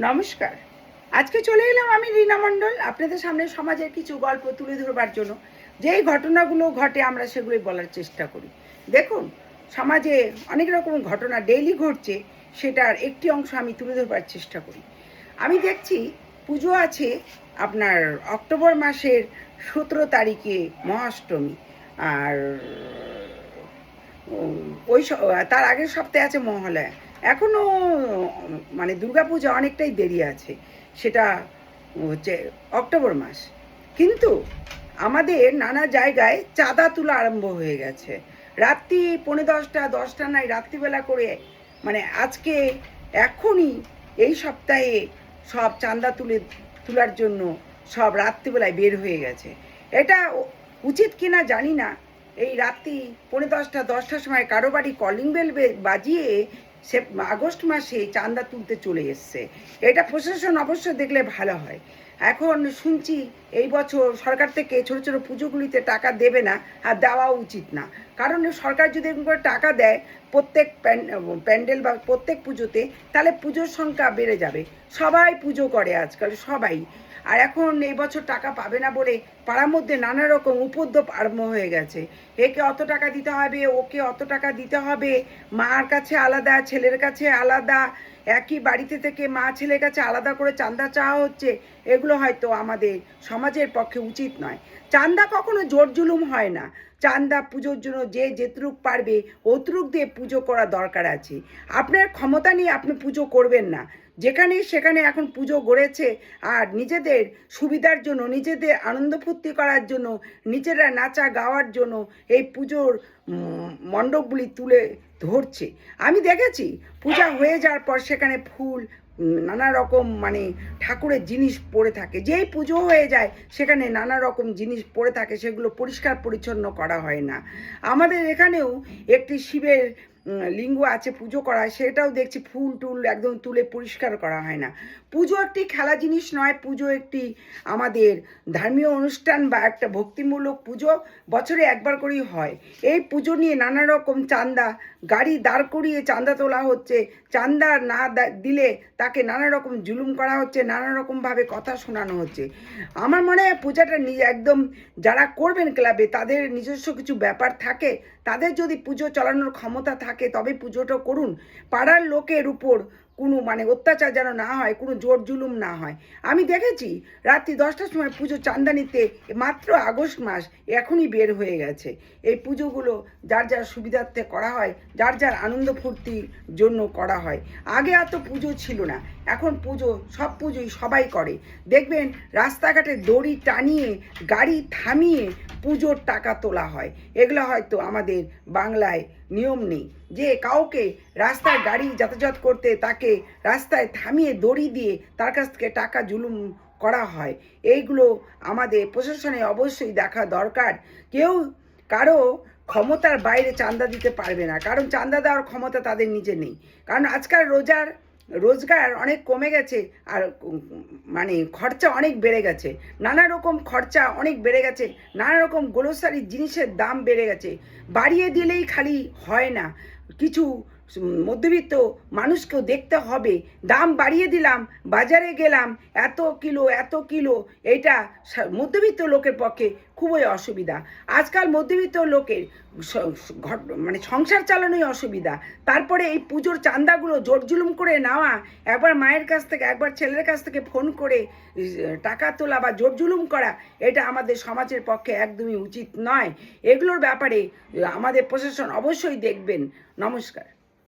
নমস্কার। আজকে চলে এলাম আমি রীনা মণ্ডল আপনাদের সামনে সমাজের কিছু গল্প তুলে ধরবার জন্য। যেই ঘটনাগুলো ঘটে আমরা সেগুলোই বলার চেষ্টা করি। দেখুন, সমাজে অনেক রকম ঘটনা ডেইলি ঘটছে, সেটার একটি অংশ আমি তুলে ধরবার চেষ্টা করি। আমি দেখছি পুজো আছে আপনার অক্টোবর মাসের 17 তারিখে মহাষ্টমী, আর ওই তার আগের সপ্তাহে আছে মহালয়া। এখনও মানে দুর্গাপূজা অনেকটাই দেরি আছে, সেটা হচ্ছে অক্টোবর মাস। কিন্তু আমাদের নানা জায়গায় চাঁদা তোলা আরম্ভ হয়ে গেছে। রাত্রি 10:45 নাই রাত্রিবেলা করে, মানে আজকে এখনই এই সপ্তাহে সব চাঁদা তোলার জন্য সব রাত্রিবেলায় বের হয়ে গেছে। এটা উচিত কিনা জানি না। এই রাত্রি 10:45-10টার সময় কারো বাড়ি কলিং বেল বাজিয়ে সে আগস্ট মাসে চাঁদা তুলতে চলে এসছে। এটা প্রশাসন অবশ্য দেখলে ভালো হয়। এখন শুনছি এই বছর সরকার থেকে ছোট ছোট পুজোগুলিতে টাকা দেবে না, আর দেওয়া উচিত না। কারণ সরকার যদি এরকম করে টাকা দেয় প্রত্যেক প্যান্ডেল বা প্রত্যেক পুজোতে, তাহলে পুজোর সংখ্যা বেড়ে যাবে। সবাই পুজো করে আজকাল, সবাই। আর এখন এই বছর টাকা পাবে না বলে পাড়ার মধ্যে নানা রকম উপদ্রব আরম্ভ হয়ে গেছে। একে অত টাকা দিতে হবে, ওকে অত টাকা দিতে হবে, মার কাছে আলাদা, ছেলের কাছে আলাদা, একই বাড়িতে থেকে মা ছেলের কাছে আলাদা করে চাঁদা চাওয়া হচ্ছে। এগুলো হয়তো আমাদের সমাজের পক্ষে উচিত নয়। চাঁদা কখনো জোর জুলুম হয় না। চাঁদা পুজোর জন্য যে যেটুক পারবে অতটুক দিয়ে পুজো করা দরকার আছে। আপনার ক্ষমতা নিয়ে আপনি পুজো করবেন না। যেখানে সেখানে এখন পুজো গড়েছে, আর নিজেদের সুবিধার জন্য, নিজেদের আনন্দ ফুর্তি করার জন্য, নিজেরা নাচা গাওয়ার জন্য এই পুজোর মণ্ডপগুলি তুলে ধরছে। আমি দেখেছি পূজা হয়ে যাওয়ার পর সেখানে ফুল, নানা রকম মানে ঠাকুরের জিনিস পড়ে থাকে। যেই পুজো হয়ে যায় সেখানে নানা রকম জিনিস পড়ে থাকে, সেগুলো পরিষ্কার পরিচ্ছন্ন করা হয় না। আমাদের এখানেও একটি শিবের লিঙ্গ আছে পুজো করা, সেটাও দেখছি ফুল টুল একদম তুলে পরিষ্কার করা হয় না। পুজো একটি খেলা জিনিস নয়, পুজো একটি আমাদের ধর্মীয় অনুষ্ঠান বা একটা ভক্তিমূলক পুজো। বছরে একবার করেই হয়। এই পুজো নিয়ে নানা রকম চাঁদা, গাড়ি দাঁড় করিয়ে চাঁদা তোলা হচ্ছে। চাঁদা না দিলে তাকে নানা রকম জুলুম করা হচ্ছে, নানা রকমভাবে কথা শোনানো হচ্ছে। আমার মনে হয় পূজাটা একদম যারা করবেন ক্লাবে, তাদের নিজস্ব কিছু ব্যাপার থাকে। তাদের যদি পুজো চালানোর ক্ষমতা থাকে তবে পুজোটা করুন। পাড়ার লোকের উপর কোনো মানে অত্যাচার যেন না হয়, কোনো জোর জুলুম না হয়। আমি দেখেছি রাত্রি 10টার সময় পুজো চাঁদা নিতে, মাত্র আগস্ট মাস এখনই বের হয়ে গেছে। এই পুজোগুলো যার যার সুবিধার্থে করা হয়, যার যার আনন্দ ফুর্তির জন্য করা হয়। আগে এত পুজো ছিল না, এখন পুজো, সব পুজোই সবাই করে। দেখবেন রাস্তাঘাটে দড়ি টানিয়ে, গাড়ি থামিয়ে পুজোর টাকা তোলা হয়। এগুলো হয়তো আমাদের বাংলায় নিয়ম নেই, যে কাউকে রাস্তায় গাড়ি যাতায়াত করতে তাকে রাস্তায় থামিয়ে দড়ি দিয়ে তার কাছ থেকে টাকা জুলুম করা হয়। এইগুলো আমাদের প্রশাসনে অবশ্যই দেখা দরকার। কেউ কারো ক্ষমতার বাইরে চাঁদা দিতে পারবে না, কারণ চাঁদা দেওয়ার ক্ষমতা তাদের নিজে নেই। কারণ আজকাল রোজগার অনেক কমে গেছে, আর মানে খরচা অনেক বেড়ে গেছে। নানা রকম খরচা অনেক বেড়ে গেছে, নানা রকম গ্রোসারি জিনিসের দাম বেড়ে গেছে। বাড়িয়ে দিলেই খালি হয় না, কিছু মধ্যবিত্ত মানুষকেও দেখতে হবে। দাম বাড়িয়ে দিলাম, বাজারে গেলাম, এত কিলো, এটা মধ্যবিত্ত লোকের পক্ষে খুবই অসুবিধা। আজকাল মধ্যবিত্ত লোকের মানে সংসার চালানোই অসুবিধা। তারপরে এই পুজোর চাঁদাগুলো জোর জুলুম করে নেওয়া, একবার মায়ের কাছ থেকে একবার ছেলের কাছ থেকে ফোন করে টাকা তোলা বা জোর জুলুম করা, এটা আমাদের সমাজের পক্ষে একদমই উচিত নয়। এগুলোর ব্যাপারে আমাদের প্রশাসন অবশ্যই দেখবেন। নমস্কার।